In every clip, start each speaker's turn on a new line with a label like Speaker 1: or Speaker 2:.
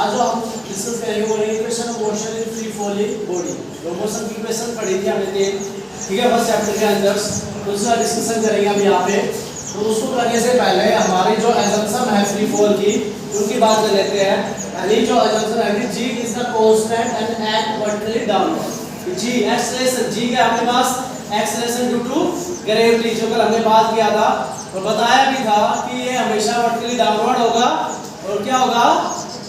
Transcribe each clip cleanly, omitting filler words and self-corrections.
Speaker 1: आज जो हम डिस्कस करेंगे वो equation of motion in free falling body. जो मोशन की इक्वेशन पढ़ी थी हमने तीन, ठीक है, फर्स्ट चैप्टर के अंदर, तो उसका डिस्कशन करेंगे हम यहाँ पे। तो उसको करने से पहले हमारी जो assumption है फ्री फॉल की, उनकी बात कर लेते हैं। यानी जो assumption है कि g is the constant and act vertically downward। g acceleration, g क्या आपके पास acceleration due to gravity, जो कल हमने बात किया था और बताया भी था कि ये हमेशा vertically downward होगा और क्या होगा,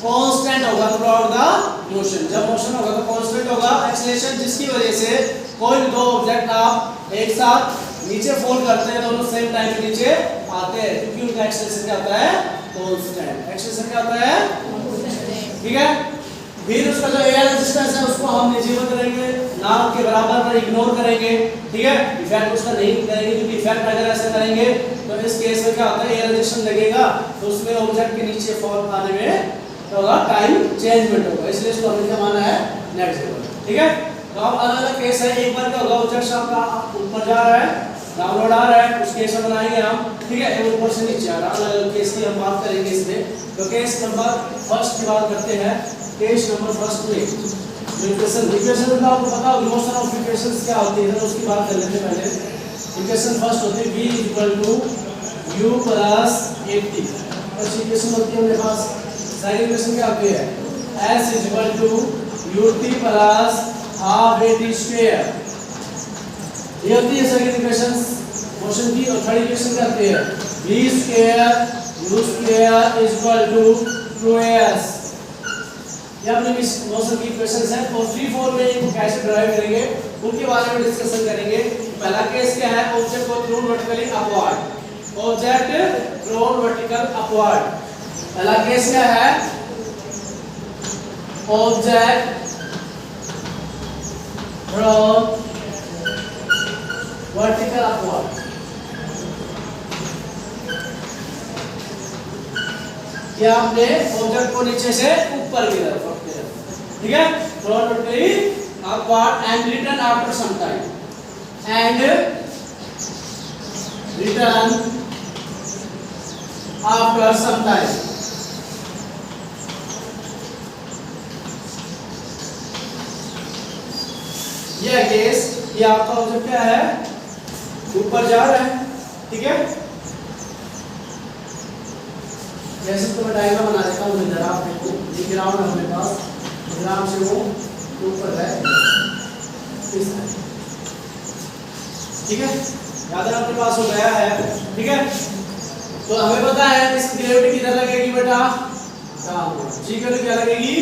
Speaker 1: कांस्टेंट होगा थ्रूआउट द मोशन। जब मोशन होगा तो कांस्टेंट होगा एक्सीलरेशन, जिसकी वजह से कोई भी दो ऑब्जेक्ट आप एक साथ नीचे फॉल करते हैं, दोनों सेम टाइम पे नीचे आते हैं, क्योंकि उनका एक्सीलरेशन क्या होता है, कांस्टेंट। एक्सीलरेशन क्या होता है, ठीक है। फिर उसका जो एयर रेजिस्टेंस है उसको हम निजीबल करेंगे, ना के बराबर पर इग्नोर करेंगे, ठीक है। इफेक्ट उसका नहीं करेंगे, क्योंकि इफेक्ट अगर ऐसा करेंगे तो इस केस में क्या होता है, एयर रेजिस्टेंस लगेगा तो उसमें ऑब्जेक्ट के नीचे फॉल आने में होगा टाइम चेंजमेंट होगा, इसलिए इसको हमने क्या माना है, नेग्लिजिबल, ठीक है। तो अब अलग-अलग केस है, एक बार क्या होगा, ऑब्जेक्ट आपका ऊपर जा रहा है, डाउनवर्ड आ रहा है, उस केस में बनाएंगे हम, ठीक है। एक ऊपर से नीचे आ रहा है, अलग-अलग केस की हम बात करेंगे इसमें। तो केस नंबर फर्स्ट की बात करते हैं। केस नंबर फर्स्ट में इक्वेशन का आपको पता होगा, मोशन ऑफ इक्वेशंस क्या होती है, तो उसकी बात कर लेते हैं पहले। इक्वेशन फर्स्ट होती है v = u + at, first equation होती है मेरे पास। सेकंड इक्वेशन क्या होती है, s = ut + ½ at²। ये होती है सेकंड इक्वेशन मोशन की। और थर्ड इक्वेशन क्या होती है, v² u² = 2as। ये अपने मोशन की इक्वेशंस है। और फ्री फॉल में इनको कैसे ड्राइव करेंगे उनके बारे में डिस्कशन करेंगे। पहला केस क्या है, ऑब्जेक्ट को thrown vertically upward, object thrown vertical upward. पहला केस क्या है, ऑब्जेक्ट थ्रोन वर्टिकल अपवर्ड। क्या आपने ऑब्जेक्ट को नीचे से ऊपर की तरफ रखते हैं, ठीक है, thrown vertically upward and return after some time, and return after some time. यह केस, ये आपका ऑब्जेक्ट क्या है, ऊपर जा रहा है, ठीक है। जैसे तो मैं डायग्राम बना देता हूँ इधर, आप देखो ये ग्राउंड है हमारे पास, ग्राउंड से वो ऊपर है इस तरह, ठीक है। याद आपके पास हो गया है, ठीक है। तो हमें पता है इस ग्रेविटी किधर लगेगी बेटा, डाउनवर्ड। जी ग्रेविटी क्या लगेगी,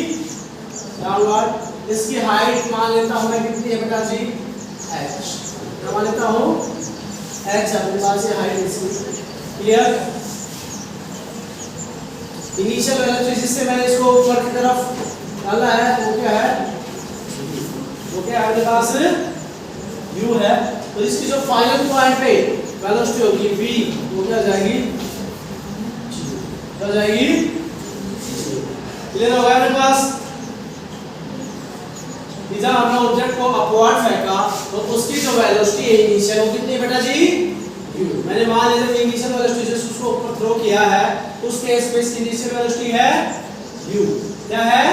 Speaker 1: डाउनवर्ड। इसकी हाइट मान लेता हूं मैं कितनी है बेटा जी, h। क्या मान लेता हूं, h अपने पास ये हाइट इसकी, क्लियर। इनिशियल वेलोसिटी जिससे मैंने इसको ऊपर की तरफ डाला है वो क्या है, वो क्या है अपने पास u है। तो इसकी जो फाइनल पॉइंट पे वेलोसिटी होगी v, वो क्या जाएगी, क्या जाएगी, क्लियर हो गया मेरे पास। जब हमने ऑब्जेक्ट को अपवर्ड फेंका तो उसकी जो वेलोसिटी है इनिशियल, वो कितनी बेटा जी, u। मैंने मान लिया कि इनिशियल वेलोसिटी से उसको ऊपर थ्रो किया है, उस केस में इसकी इनिशियल वेलोसिटी है u। क्या है,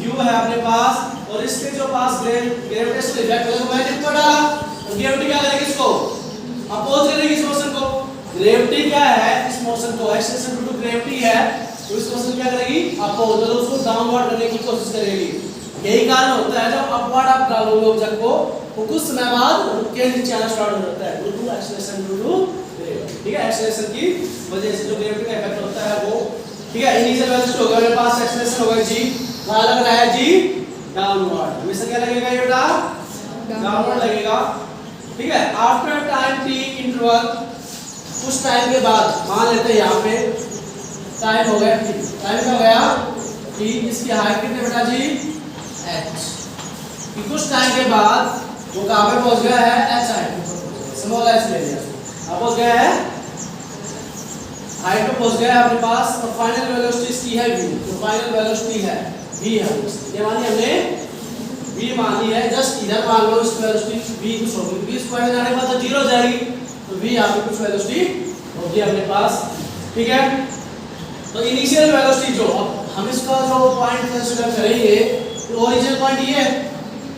Speaker 1: u है अपने पास। और इसके जो पास ग्रेविटेशनल इफेक्ट है, तो मैंने ऊपर डाला, तो ग्रेविटी क्या करेगी, इसको अपोज करेगी इस मोशन को। ग्रेविटी क्या है, इस मोशन को एक्सीलरेशन ड्यू टू ग्रेविटी है, तो इस मोशन क्या करेगी, अपोज, तो उसको डाउनवर्ड करने की कोशिश करेगी। यही कारण होता है जब अपवर्ड आप डालोगे ऑब्जेक्ट को, तो कुछ समय बाद रुक के नीचे आना स्टार्ट हो जाता है, due to acceleration due to gravity, ठीक है। एक्सीलरेशन की वजह से जो ग्रेविटी का इफेक्ट होता है वो, ठीक है। इनिशियल वेलोसिटी होगा मेरे पास, एक्सीलरेशन होगा g, वहां लग रहा है g डाउनवर्ड, हमेशा क्या लगेगा ये बेटा, डाउनवर्ड लगेगा, ठीक है। आफ्टर टाइम t इंटरवल, कुछ टाइम के बाद, मान लेते हैं यहाँ पे टाइम हो गया t, टाइम क्या हो गया t, इसकी हाइट कितनी बेटा जी, h। कि कुछ टाइम के बाद वो कहां पे पहुंच गया है, h हाइट, स्मॉल h ले लिया, अब पहुंच गया है हाइट पे पहुंच गया है अपने पास। और फाइनल वेलोसिटी इसकी है v, तो फाइनल वेलोसिटी है v है, ये मानी हमने v मानी है। जस्ट इधर मान लो इस वेलोसिटी v कुछ होगी, v इस पॉइंट जाने के बाद तो 0 हो जाएगी, तो v यहां पे कुछ वेलोसिटी होगी अपने पास, ठीक है। तो इनिशियल वेलोसिटी जो, अब हम इसका जो कंसीडर करेंगे तो ओरिजिन पॉइंट ये है,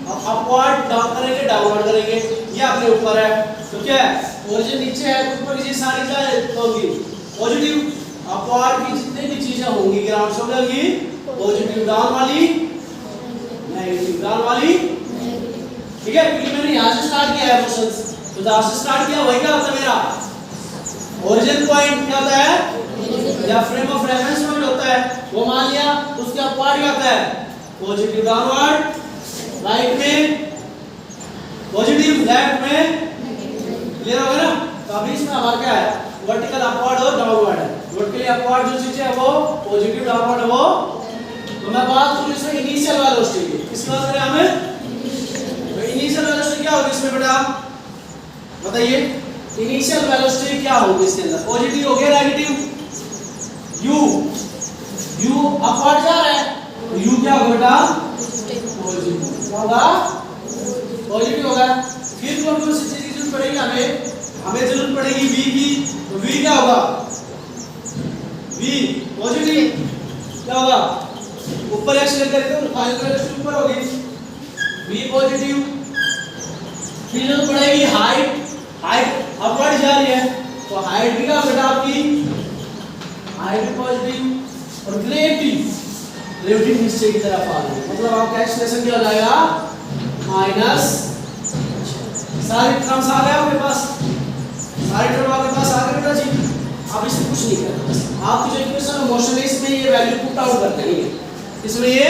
Speaker 1: अब अपवर्ड डाउन करेंगे डाउनवर्ड करेंगे, ये अपने ऊपर है तो क्या है ओरिजिन नीचे है तो ऊपर की चीज सारी क्या होगी पॉजिटिव, अपवर्ड की जितनी भी चीजें होंगी ग्राउंड से होगी पॉजिटिव, डाउन वाली नेगेटिव, डाउन वाली ठीक है, क्योंकि मैंने यहां से स्टार्ट किया है मोशंस, तो जहां से स्टार्ट किया वही क्या होता है मेरा ओरिजिन पॉइंट क्या होता है या फ्रेम ऑफ रेफरेंस पॉइंट होता है, वो मान लिया उसके अपवर्ड क्या होता है पॉजिटिव, डाउनवर्ड राइट में पॉजिटिव, लेफ्ट में क्लियर हो गया ना। तो अभी इसमें हमारा क्या है वर्टिकल अपवर्ड और डाउनवर्ड है, वर्टिकली अपवर्ड जो चीज है वो पॉजिटिव, डाउनवर्ड है वो, तो मैं बात करूं इसमें इनिशियल वेलोसिटी की, किसकी बात करें हमें तो इनिशियल वेलोसिटी क्या होगी इसमें बेटा बताइए, इनिशियल वेलोसिटी क्या होगी इसके अंदर, पॉजिटिव हो गया नेगेटिव, u अपवर्ड जा रहा है तो u क्या होगा बेटा पॉजिटिव, क्या होगा पॉजिटिव होगा, फिर कौन कौन सी चीज की जरूरत पड़ेगी हमें जरूरत पड़ेगी v की, तो v क्या होगा v पॉजिटिव, क्या होगा ऊपर एक्सेलरेट करेंगे तो फाइनल वेलोसिटी ऊपर होगी v पॉजिटिव, फिर जरूरत पड़ेगी हाइट, हाइट अपवर्ड जा रही है तो हाइट भी क्या बेटा आपकी हाइट पॉजिटिव, और ग्रेविटी नीचे की तरफ आ रही है, मतलब आपका एक्सप्रेशन क्या हो जाएगा माइनस, सारे टर्म्स आ गए आपके पास, सारे टर्म आपके पास आ गए बेटा जी, आप इसमें कुछ नहीं करना, आपकी जो इक्वेशन ऑफ मोशन है इसमें ये वैल्यू पुट आउट कर देनी है, इसमें ये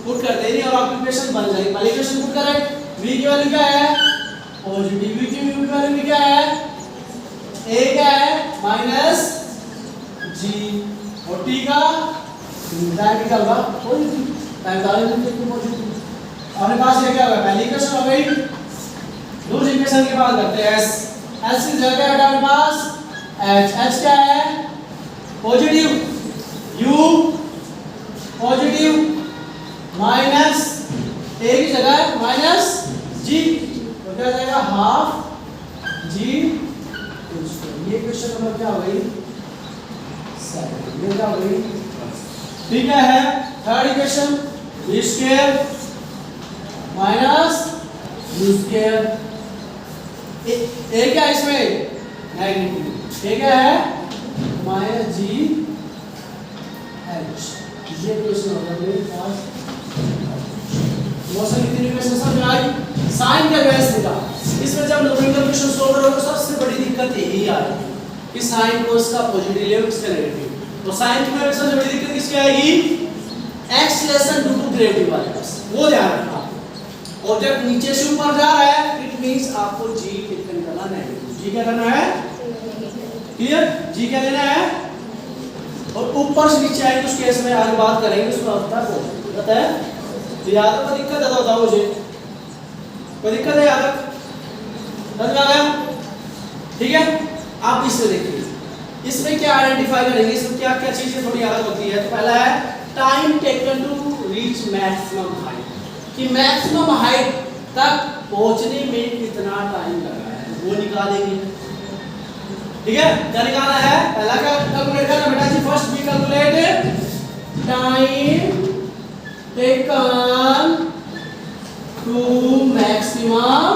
Speaker 1: पुट कर देनी और आपकी इक्वेशन बन जाएगी, पहले इक्वेशन पुट करें v की वैल्यू क्या है पॉजिटिव, v की वैल्यू क्या है a क्या है माइनस g और t का टाइम निकलवा पॉजिटिव, टाइम डालेंगे तो पॉजिटिव, अपने पास ये क्या होगा पहली इक्वेशन हो गई, दूसरी इक्वेशन की बात करते हैं s, s की जगह है हमारे पास h, h क्या है positive, u positive minus a की जगह है माइनस g, तो क्या जाएगा हाफ g, ये क्वेश्चन नंबर क्या हो गई 7, ये क्या हो गई ठीक है। Third equation v square minus u square, a क्या है इसमें नेगेटिव, a क्या है माइनस g h, ये क्वेश्चन होगा मेरे पास मोशन कितनी इक्वेशन समझ आई, साइन का बेस निकाल, इसमें जब न्यूमेरिकल इक्वेशन सोल्व करोगे सबसे बड़ी दिक्कत यही आ रही है कि साइन को इसका पॉजिटिव ले इसका नेगेटिव, तो साइन की वजह से बड़ी दिक्कत किसकी आएगी x लेसन ड्यू टू ग्रेविटी वाले पास, वो ध्यान रखना, ऑब्जेक्ट नीचे से ऊपर जा रहा है इट मींस आपको g निकालना नेगेटिव, g क्या करना है क्लियर, g क्या लेना है, और ऊपर से नीचे आएंगे उस केस में आगे बात करेंगे उसमें अवतार पता है, तो याद रखो दिक्कत ज्यादा होता है मुझे, कोई दिक्कत है याद रख समझ में आ गया ठीक है। आप इसमें देखिए इसमें क्या आइडेंटिफाई करेंगे, इसमें क्या क्या चीजें थोड़ी अलग होती है, तो पहला है time taken to reach maximum height, कि मैक्सिमम हाइट तक पहुंचने में कितना टाइम लगा है वो निकालेंगे ठीक है, क्या निकालना है पहला क्या कैलकुलेट करना बेटा जी, first we calculate time taken to maximum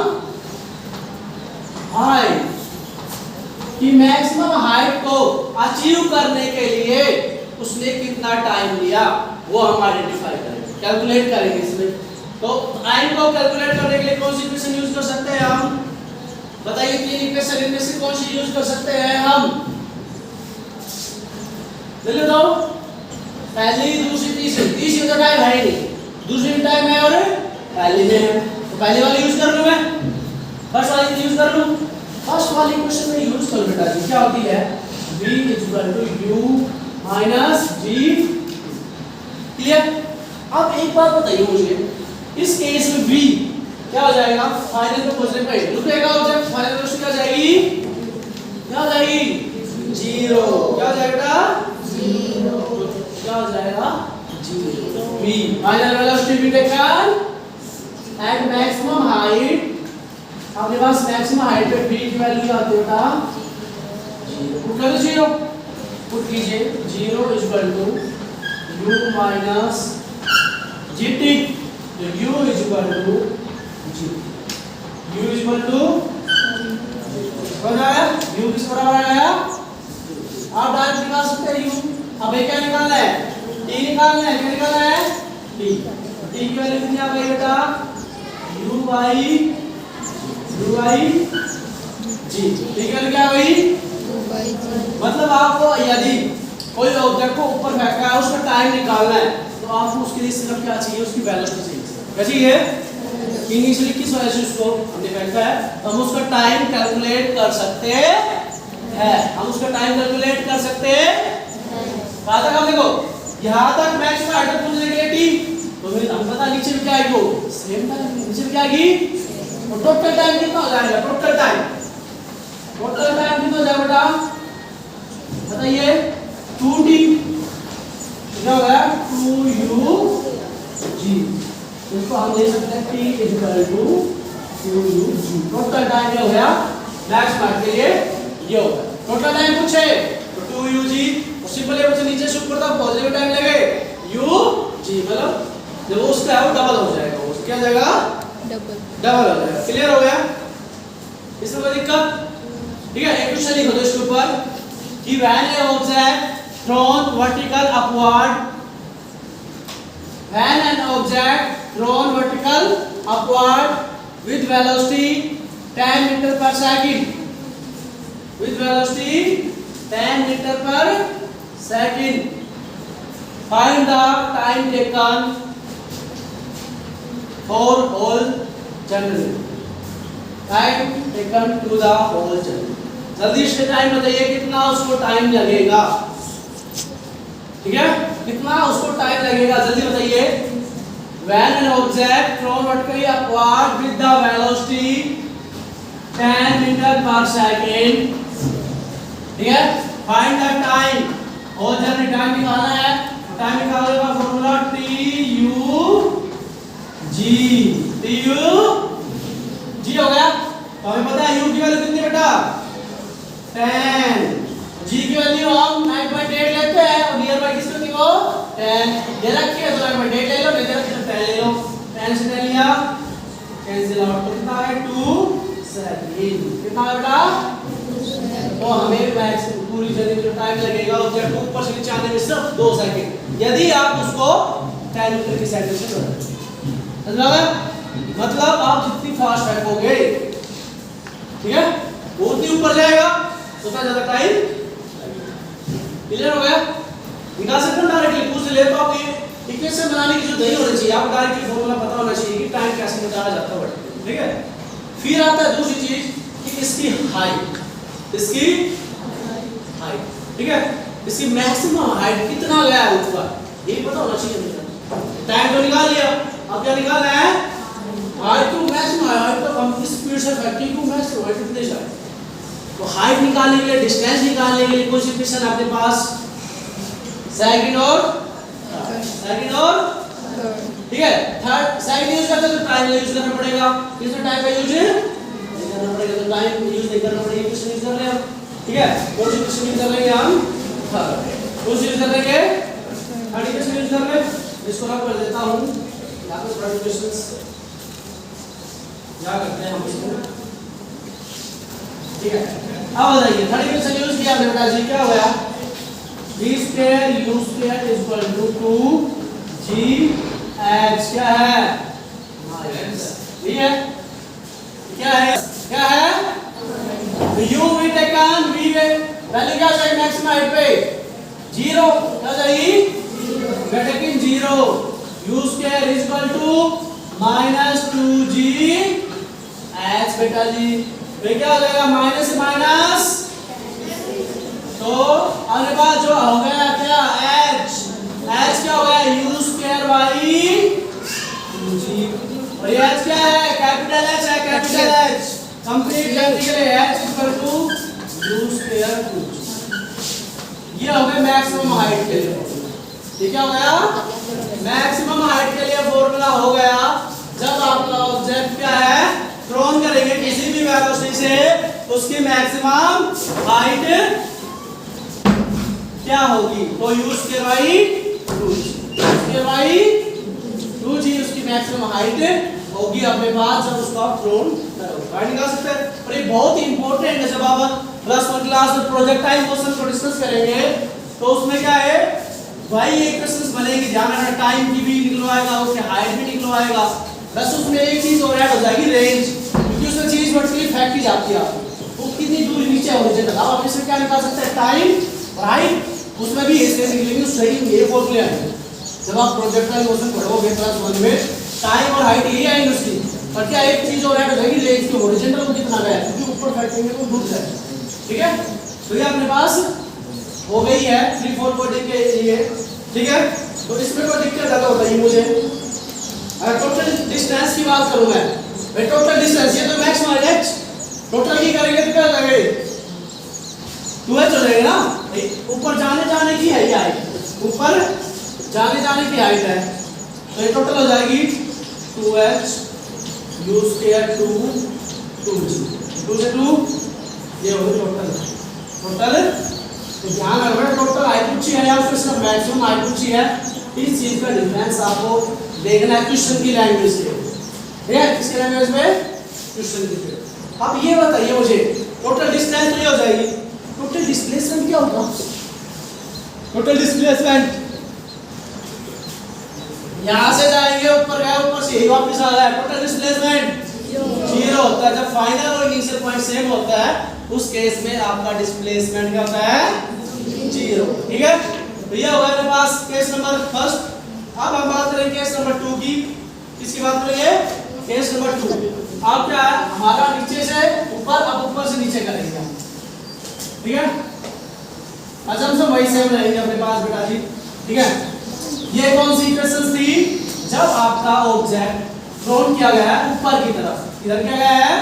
Speaker 1: height, कि मैक्सिमम हाइट को अचीव करने के लिए उसने कितना टाइम लिया वो हम आइडेंटिफाई करेंगे, कैलकुलेट करेंगे इसमें, तो टाइम को कैलकुलेट करने के लिए कौन सी इक्वेशन यूज कर सकते हैं हम बताइए, तीन इक्वेशन इनमें से कौन सी यूज कर सकते हैं हम, चलिए बताओ पहली दूसरी तीसरी, तीसरी तो टाइम है ही नहीं, दूसरी टाइम है और पहली में है, तो पहली वाली यूज कर लूं मैं, फर्स्ट वाली यूज कर लूं, फर्स्ट वाली इक्वेशन में यूज कर बेटा जी क्या होती है v u g, क्लियर। अब एक बात बताइए मुझे, इस केस में v क्या हो जाएगा फाइनल पे पहुंचने पर रुकेगा ऑब्जेक्ट, फाइनल वेलोसिटी क्या जाएगी क्या हो जाएगी 0, क्या हो जाएगा 0, क्या हो जाएगा 0, v फाइनल वेलोसिटी भी टेकन एट मैक्सिमम हाइट, आपके पास मैक्सिमम हाइट पे v की वैल्यू आती है बेटा 0, पुट कर दो 0, पुट कीजिए 0 u जी ठीक, तो u is equal to g, u is equal to हो जाएगा u किस बराबर आएगा, आप डायरेक्ट निकाल सकते हैं u। अब ये क्या निकालना है, t निकालना है, क्या निकालना है t, t की वैल्यू कितनी आ गई बेटा u by g, ठीक है क्या गई, मतलब आपको यदि कोई ऑब्जेक्ट को ऊपर फेंका है उसका टाइम निकालना है तो आपको उसके लिए सिर्फ क्या चाहिए, उसकी वेलोसिटी चाहिए, क्या चाहिए, इनिशियली किस वजह से उसको हमने फेंका है, तो हम उसका टाइम कैलकुलेट कर सकते हैं, हम उसका टाइम कैलकुलेट कर सकते हैं। कहां तक हम देखो यहां तक मैक्सिमम हाइट तक पहुंचने के लिए t, तो फिर हम पता नीचे में क्या आएगी, सेम टाइम नीचे में क्या आएगी, और टोटल टाइम कितना हो जाएगा, टोटल टाइम कितना हो जाएगा बेटा बताइए, 2t क्या हो गया 2u g, इसको हम दे सकते हैं t is equal to 2u g, total time क्या हो गया मैक्स मार्क के लिए ये हो गया, टोटल टाइम पूछे तो 2u g, और सिंपल है बच्चे नीचे से ऊपर तक पॉजिटिव टाइम लगे u g, मतलब जब उसका है वो डबल हो जाएगा, वो क्या जाएगा डबल हो जाएगा, क्लियर हो गया, इसमें कोई दिक्कत, ठीक है। एक क्वेश्चन लिखो तो इसके ऊपर कि when a object thrown vertical upward, when an object thrown vertical upward with velocity 10 meter per second, with velocity 10 meter per second, find the time taken for whole journey, time taken to the whole journey, जल्दी से time बताइए कितना उसको time लगेगा, ठीक है कितना उसको टाइम लगेगा जल्दी बताइए। When an object thrown vertically upward with the velocity 10 meter per second, ठीक है, find the time, whole journey time निकालना है, टाइम निकालने का फॉर्मूला TU हो गया, तो हमें पता है u की वैल्यू कितनी बेटा 10, g की वैल्यू हम 9.8 लेते हैं और नियर बाय किसको थी वो 10 दे रखी है, तो 9.8 ले लो, नहीं दे रखी तो 10 ले लो, 10 से 10 लिया कैंसिल आउट, तो कितना है 2 सेकंड, कितना बेटा, तो हमें मैक्स पूरी जर्नी में जो टाइम लगेगा ऑब्जेक्ट को ऊपर से नीचे आने में सिर्फ 2 सेकंड, यदि आप उसको 10 मीटर की सेकंड से बढ़ाते समझ गए, मतलब आप जितनी फास्ट फेंकोगे ठीक है वो उतनी ऊपर जाएगा, उतना ज्यादा टाइम, क्लियर हो गया, निकाल सकते हो डायरेक्टली, पूछ ले तो आप ये इक्वेशन बनाने की जो नहीं होनी चाहिए, आपको डायरेक्टली फॉर्मूला पता होना चाहिए कि टाइम कैसे निकाला जाता है, ठीक है। फिर आता है दूसरी चीज कि इसकी हाइट, इसकी हाइट, ठीक है, इसकी मैक्सिमम हाइट कितना गया है ऊपर, ये पता होना चाहिए। टाइम तो निकाल लिया, अब क्या निकालना है हाइट टू मैक्सिमम, हाइट तो हम किस स्पीड से फैक्टिंग टू मैक्सिमम हाइट कितने जाए, तो हाइट निकालने के लिए, डिस्टेंस निकालने के लिए कौन सी इक्वेशन आपके पास, सेकंड और ठीक है, थर्ड सेकंड यूज करते तो टाइम यूज करना पड़ेगा, किसमें टाइम का यूज करना पड़ेगा, तो टाइम यूज नहीं करना पड़ेगा, इक्वेशन यूज कर ले हम, ठीक है, कौन सी इक्वेशन यूज कर लेंगे हम, कौन सी यूज कर लेंगे, थर्ड इक्वेशन यूज कर ले, इसको रख कर देता हूं, यहां पे थर्ड इक्वेशंस क्या करते हैं हम इसको, ठीक है। अब बताइए थर्ड इक्वेशन यूज किया हमने बेटा जी, क्या हो गया v square u square is equal to 2gh, क्या है v है, क्या है u भी टेकन, v वैल्यू क्या चाहिए मैक्सिमम हाइट पे 0, क्या चाहिए taken 0, u square is equal to -2gh बेटा जी, तो क्या हो जाएगा माइनस से माइनस, तो हमारे पास जो हो गया क्या h क्या हो गया u स्क्वायर बाई 2g, और ये h क्या है कैपिटल H है, कैपिटल H कंप्लीट करने के लिए h equal to u square 2g, ये हो गया मैक्सिमम हाइट के लिए, ठीक है, हो गया मैक्सिमम हाइट के लिए फॉर्मूला हो गया, जब आपका ऑब्जेक्ट क्या है थ्रोन करेंगे किसी भी वेलोसिटी से, उसकी मैक्सिमम हाइट क्या होगी, तो u square by 2g, height होगी अपने पास जब उसको आप थ्रोन करोगे। राइट निकाल सकते हैं। और ये बहुत ही इंपॉर्टेंट है, जब आप +1 क्लास में प्रोजेक्टाइल मोशन को डिस्कस करेंगे तो उसमें क्या है वही इक्वेशंस बनेगी, ध्यान रखना, टाइम की भी निकलवाएगा, उसके हाइट भी निकलवाएगा, बस उसमें एक चीज और ऐड हो जाएगी, रेंज, क्योंकि उसमें चीज वर्टिकली फेंकी जाती है वो कितनी दूर नीचे ओरिजिनल। अब आप इसमें क्या निकाल सकते हैं, टाइम और हाइट, उसमें भी ऐसे निकलेंगे सही ये फॉर्मूले आएंगे जब आप प्रोजेक्टाइल मोशन पढ़ोगे +1 में, टाइम और हाइट यही आएंगे उसकी, और क्या एक चीज और ऐड हो जाएगी, रेंज, की ओरिजिनल को कितना गया है, क्योंकि ऊपर फेंकेंगे तो डूब जाएगा। ठीक है, तो ये अपने पास हो गई है 3-4 बॉडी के लिए। ठीक है, तो इसमें कोई दिक्कत ज्यादा होता है मुझे। अगर टोटल डिस्टेंस की बात करूं मैं, भाई टोटल डिस्टेंस ये तो मैक्स माइनस h, टोटल की करेंगे तो क्या हो जाएगा 2h हो जाएगा ना, ऊपर जाने की है ये हाइट, ऊपर जाने की हाइट है, तो ये टोटल हो जाएगी 2h u स्क्वायर 2g, 2 से 2 ये हो गई टोटल। तो ध्यान रखना टोटल हाइट पूछी है या फिर सिर्फ मैक्सिमम हाइट पूछी है, इस चीज का डिफरेंस आपको देखना है क्वेश्चन की लैंग्वेज से। ठीक है, किसकी लैंग्वेज में, क्वेश्चन की। अब ये बताइए मुझे, टोटल डिस्टेंस तो ये हो जाएगी, टोटल डिस्प्लेसमेंट क्या होगा, टोटल डिस्प्लेसमेंट यहां से जाएंगे ऊपर गए, ऊपर से ही वापस आ गए, टोटल डिस्प्लेसमेंट 0 होता है। जब फाइनल और इनिशियल पॉइंट सेम होता है उस केस में आपका डिस्प्लेसमेंट क्या होता है, 0। ठीक है, तो ये होगा मेरे पास केस नंबर फर्स्ट। अब हम बात करेंगे केस नंबर 2 की। किसकी बात करेंगे, केस नंबर 2। अब क्या है, हमारा नीचे से ऊपर, अब ऊपर से नीचे करेंगे हम। ठीक है, अजम से वही सेम रहेंगे अपने पास बेटा जी। ठीक है, ये कौन सी इक्वेशन थी, जब आपका ऑब्जेक्ट थ्रोन किया गया है ऊपर की तरफ, इधर क्या गया है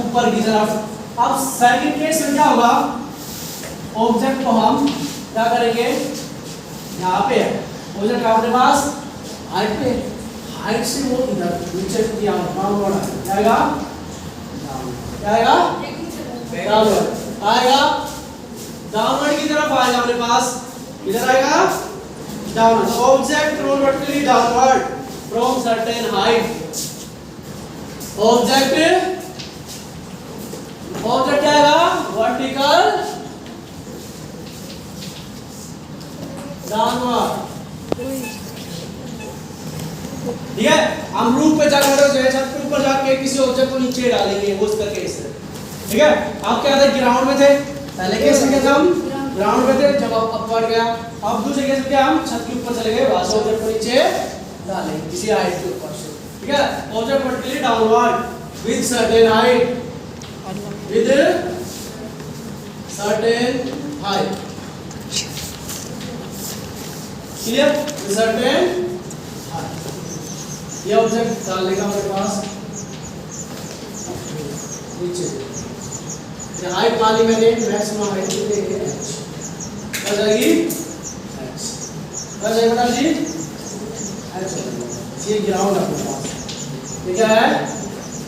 Speaker 1: ऊपर की तरफ। अब सेकंड केस में क्या होगा, ऑब्जेक्ट को हम क्या करेंगे, यहाँ पे ऑब्जेक्ट अपने पास हाइट पे, हाइट से वो इधर नीचे दिया डाउनवर्ड आएगा, क्या आएगा डाउनवर्ड आएगा, डाउनवर्ड की तरफ आएगा अपने पास, इधर आएगा डाउनवर्ड। तो object thrown vertically downward from certain height, object क्या आएगा वर्टिकल डाउनवर्ड। ठीक है, हम रूफ पे जाकर जो है छत के ऊपर जाके किसी ऑब्जेक्ट को नीचे डालेंगे, वो उसका केस है। ठीक है, आप क्या थे ग्राउंड में थे, पहले केस में क्या था हम ग्राउंड में थे, जब आप अपवर्ड गया, अब दूसरे केस में क्या हम छत के ऊपर चले गए, वहां से ऑब्जेक्ट को नीचे डालेंगे किसी हाइट के ऊपर से। ठीक है, object vertically downward with certain height, with certain height, clear, certain ये ऑब्जेक्ट डालने का हमारे पास नीचे, ये हाइट मान ली मैंने, मैक्सिमम हाइट कितनी है h, क्या जाएगी h, क्या जाएगा बेटा जी h। ये ग्राउंड अपने पास, ये क्या है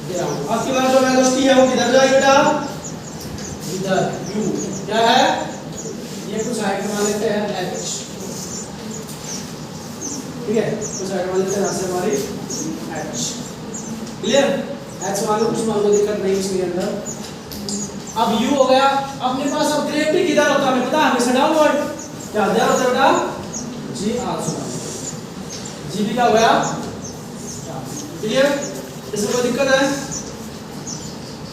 Speaker 1: ग्राउंड। आपके पास जो वेलोसिटी है वो किधर जाएगी बेटा, इधर u, क्या है ये कुछ हाइट मान लेते हैं h। ठीक है, कुछ हाइट मान लेते हैं यहाँ से हमारी h, क्लियर, h मान लो, कुछ मान लो, दिक्कत नहीं इसके अंदर। अब u हो गया अपने पास। अब ग्रेविटी किधर होता है हमें पता है, हमेशा डाउनवर्ड, क्या दिया होता है बेटा g r, g भी क्या हो गया, क्लियर, इसमें कोई दिक्कत है।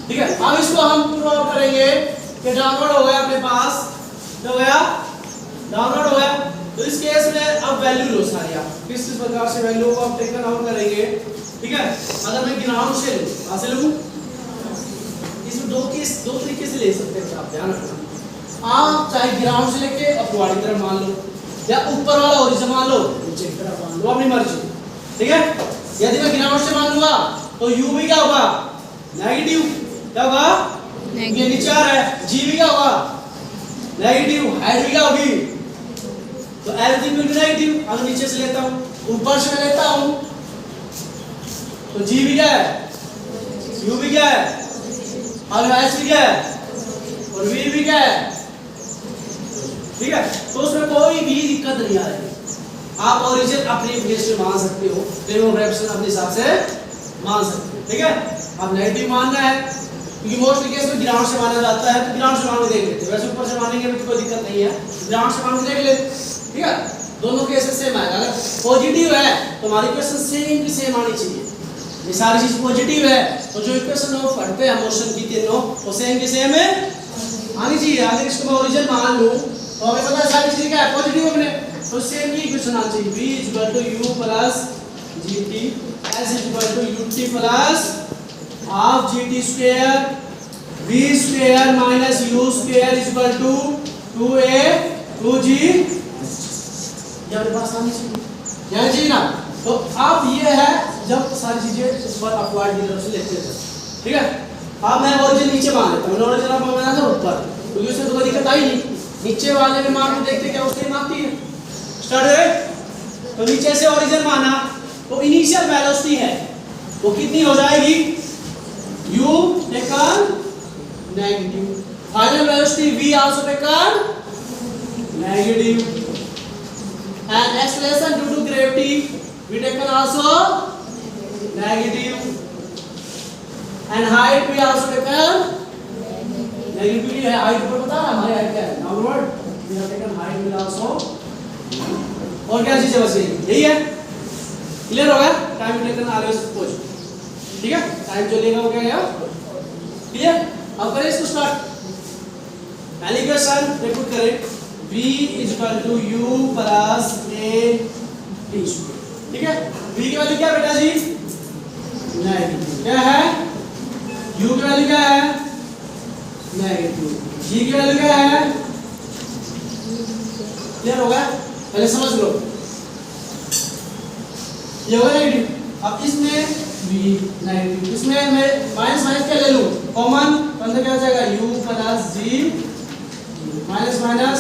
Speaker 1: ठीक है, अब इसको हम प्रूव करेंगे कि डाउनवर्ड हो गया अपने पास, क्या हो गया डाउनवर्ड हो गया। तो इस केस में अब वैल्यू लो सारी, आप किस प्रकार से वैल्यू को आप टेकन आउट करेंगे। ठीक है, अगर मैं ग्राउंड से लूं, कहां से लूं, इसमें दो तरीके से ले सकते हैं, आप ध्यान रखना। आप चाहे ग्राउंड से लेके अपवाड़ी तरफ मान लो, या ऊपर वाला ओरिजिन मान लो, नीचे की तरफ मान लो, अपनी मर्जी। ठीक है, यदि मैं ग्राउंड से मान लूंगा तो u भी क्या होगा नेगेटिव, क्या होगा ये नीचे आ रहा है, g भी क्या होगा नेगेटिव, हाइट भी क्या होगी, तो एवरीथिंग विल बी नेगेटिव। अगर नीचे से लेता हूं, ऊपर से मैं लेता हूं, तो g भी क्या है, u भी क्या है, और h भी क्या है, और v भी क्या है। ठीक है, तो उसमें कोई भी दिक्कत नहीं आ रही। आप ओरिजिन अपनी प्लेस पे मान सकते हो, फ्रेम ऑफ रेफरेंस अपने हिसाब से मान सकते हो। ठीक है, अब नेगेटिव मानना है क्योंकि मोस्टली केस में ग्राउंड से माना जाता है, तो ग्राउंड से मान के देख लेते हैं। वैसे ऊपर से मानेंगे तो कोई दिक्कत नहीं है, ग्राउंड से मान के देख लेते। ठीक है, दोनों केसेस सेम आएगा। अगर पॉजिटिव है तो हमारी इक्वेशन सेम की सेम आनी चाहिए। ये सारी चीज पॉजिटिव है तो जो इक्वेशन हम पढ़ते हैं मोशन की तीनों वो सेम की सेम है आनी चाहिए। अगर इसको मैं ओरिजिन मान लूं तो हमें पता है सारी चीजें क्या है, पॉजिटिव अपने, तो सेम ही इक्वेशन आनी चाहिए। v = u + gt s = ut + half gt square v square minus u square = 2a 2g। ये हमारे पास आनी चाहिए ना। तो अब ये है जब सारी चीजें इस पर अपवर्ड की तरफ से लेते हैं। ठीक है, अब मैं ओरिजिन नीचे मान लेता हूं, ओरिजिन अब माना था ऊपर, क्योंकि उससे तो कोई दिक्कत आई नहीं। नीचे वाले में मान के देखते क्या उसकी मापती है। स्टार्ट है, तो नीचे से ओरिजिन माना तो इनिशियल वेलोसिटी है वो कितनी हो जाएगी, u taken negative, final velocity v also taken negative, and acceleration due to gravity v taken also negative, and height we also taken negative है। height को पता है हमारी height क्या है, downward we have taken height will also। और क्या चीज है बस यही है, क्लियर होगा। टाइम टेकन ऑलवेज पूछ, ठीक है, टाइम जो लेगा वो क्या है क्लियर। अब करें इसको स्टार्ट। पहली इक्वेशन रिपीट करें, v = u + a t square. ठीक है, v की वैल्यू क्या बेटा जी, नेगेटिव, क्या है u की वैल्यू क्या है नेगेटिव, g की वैल्यू क्या है, क्लियर हो गया। पहले समझ लो ये होगा नेगेटिव। अब इसमें v नेगेटिव, इसमें मैं माइनस माइनस क्या ले लूं कॉमन, तो अंदर क्या हो जाएगा u + g minus minus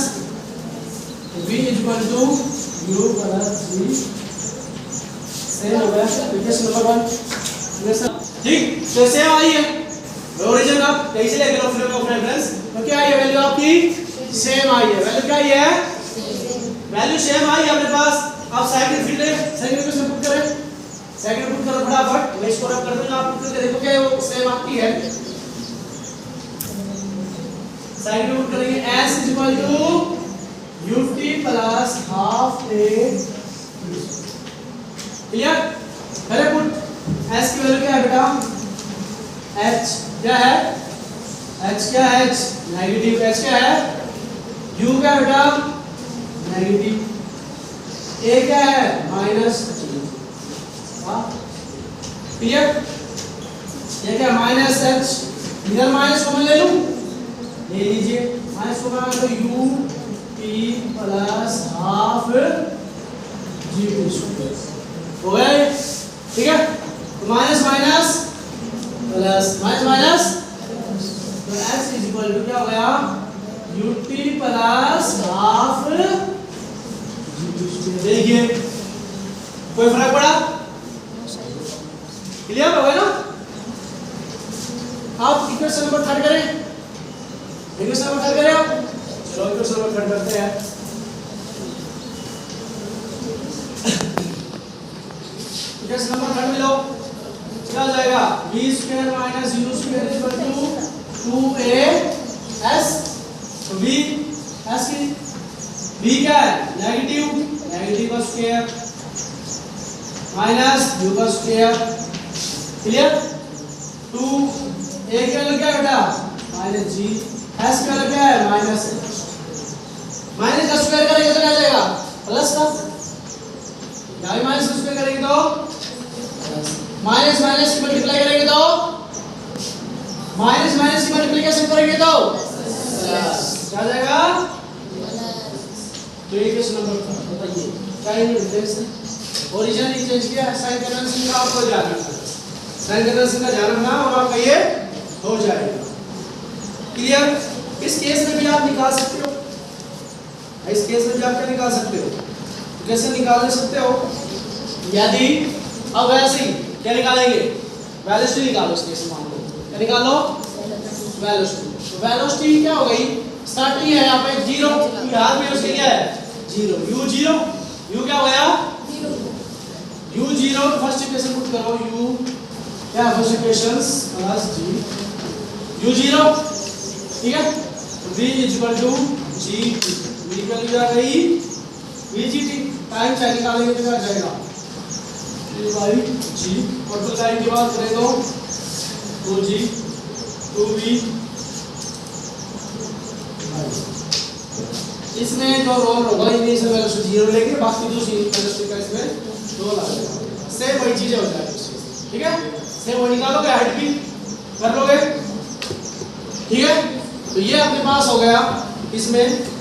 Speaker 1: v = u + g same हो गया। इक्वेशन नंबर 1 ठीक, तो सेम आई है ओरिजिन। आप कैसे लेके लो फ्रेम ऑफ रेफरेंस, तो क्या आई है वैल्यू आपकी सेम आई है। वैल्यू क्या आई है, वैल्यू सेम आई है अपने पास। अब सेकंड फील्ड है, सेकंड इक्वेशन पुट करें, सेकंड पुट करो फटाफट, मैं इसको रब कर दूंगा, आप पुट करके देखो क्या वो सेम आपकी है। सेकंड पुट करेंगे s = ut + half a, clear. पहले पुट s की वैल्यू क्या है बेटा, h क्या है, h क्या है, h नेगेटिव, h क्या है, u क्या है बेटा नेगेटिव, a क्या है माइनस, क्लियर। ये क्या माइनस h, इधर माइनस कॉमन ले लूं, ले लीजिए, माइनस को बना तो u t + half g square हो गए। ठीक है, तो minus minus plus minus minus, तो x = क्या हो गया ut + हाफ g स्क्वायर। देखिए कोई फर्क पड़ा, क्लियर हो गया ना। आप इक्वेशन नंबर 3 करें, इक्वेशन नंबर 3 करें आप, चलो इक्वेशन नंबर 3 करते हैं। इक्वेशन नंबर 3 में लो क्या हो जाएगा, v² - u² = 2as, तो v s की v क्या है नेगेटिव, नेगेटिव का स्क्वायर माइनस u का स्क्वायर, क्लियर। 2 a की वैल्यू क्या है बेटा -g, s की वैल्यू क्या है माइनस माइनस का स्क्वायर करेंगे तो क्या आ जाएगा प्लस का, यहाँ भी माइनस का स्क्वायर करेंगे तो माइनस माइनस की मल्टीप्लाई करेंगे तो माइनस माइनस की मल्टीप्लिकेशन करेंगे तो प्लस, क्या आ जाएगा। तो इक्वेशन नंबर बताइए क्या है डिफरेंस है, ओरिजिन ही चेंज किया, साइन कन्वेंशन का आपको ध्यान रखना है, साइन कन्वेंशन का ध्यान रखना और आपका ये हो जाएगा क्लियर। इस केस में भी आप निकाल सकते हो, इस केस में भी आप क्या निकाल सकते हो, कैसे निकाल सकते हो, यदि अब वैसे ही क्या निकालेंगे वेलोसिटी निकालो। इस केस में मान लो क्या निकालो वेलोसिटी, तो वेलोसिटी क्या हो गई स्टार्टिंग है यहाँ पे 0, हाथ में उसके क्या है 0, u 0 u क्या हो गया u 0 फर्स्ट इक्वेशन पुट करो u क्या first equation plus g u 0 ठीक है v equal to g v क्या लिखा गई vgt टाइम चाहिए निकालेंगे तो क्या आ जाएगा a by g total time की बात करें तो 2g 2v इसमें जो रोल होगा इनिशियल वेलोसिटी 0 लेके बाकी जो वेलोसिटी का इसमें रोल आ जाएगा सेम वही चीजें हो जाएगी ठीक है सेम वही निकालोगे हाइट भी कर लोगे ठीक है तो ये अपने पास हो गया इसमें